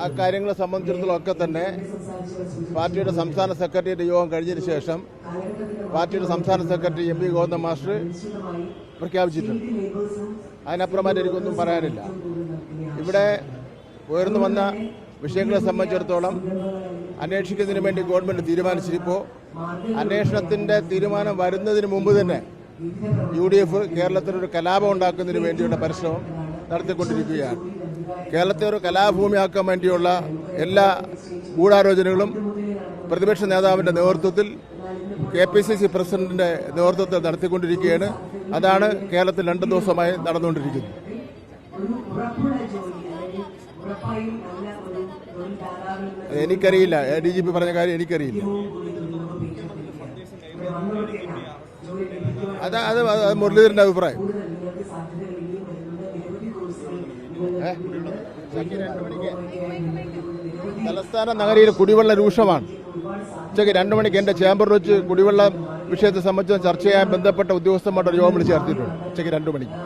ആ കാര്യങ്ങളെ സംബന്ധിച്ചിടത്തോളം ഒക്കെ തന്നെ പാർട്ടിയുടെ സംസ്ഥാന സെക്രട്ടേറിയറ്റ് യോഗം കഴിഞ്ഞതിന് ശേഷം പാർട്ടിയുടെ സംസ്ഥാന secretary M P Govindan master പ്രഖ്യാപിച്ചിട്ടുണ്ട്. അതിനപ്പുറമായിട്ട് എനിക്കൊന്നും പറയാനില്ല. ഇവിടെ ഉയർന്നു വന്ന വിഷയങ്ങളെ സംബന്ധിച്ചിടത്തോളം അന്വേഷിക്കുന്നതിന് വേണ്ടി ഗവൺമെന്റ് തീരുമാനിച്ചിരിപ്പോൾ അന്വേഷണത്തിന്റെ തീരുമാനം വരുന്നതിന് മുമ്പ് തന്നെ UDF കേരളത്തിലൊരു കലാപം ഉണ്ടാക്കുന്നതിന് വേണ്ടിയുള്ള പരിശ്രമം നടത്തിക്കൊണ്ടിരിക്കുകയാണ്. കേരളത്തെ ഒരു കലാഭൂമിയാക്കാൻ വേണ്ടിയുള്ള എല്ലാ ഗൂഢാലോചനകളും പ്രതിപക്ഷ നേതാവിന്റെ നേതൃത്വത്തിൽ KPCC പ്രസിഡന്റിന്റെ നേതൃത്വത്തിൽ നടത്തിക്കൊണ്ടിരിക്കുകയാണ്. അതാണ് കേരളത്തിൽ 2 ദിവസമായി നടന്നുകൊണ്ടിരിക്കുന്നത്. എനിക്കറിയില്ല, DGP പറഞ്ഞ കാര്യം എനിക്കറിയില്ല. അത് മുരളീധരന്റെ അഭിപ്രായം. തലസ്ഥാന നഗരിയിൽ കുടിവെള്ള രൂക്ഷമാണ്. ഉച്ചയ്ക്ക് 2 മണിക്ക് എന്റെ ചേംബറിൽ വെച്ച് കുടിവെള്ള വിഷയത്തെ സംബന്ധിച്ച് ചർച്ച ചെയ്യാൻ ബന്ധപ്പെട്ട ഉദ്യോഗസ്ഥന്മാരുടെ യോഗം വിളിച്ച് ചേർത്തിട്ടുണ്ട്. ഉച്ചയ്ക്ക് 2 മണിക്ക്.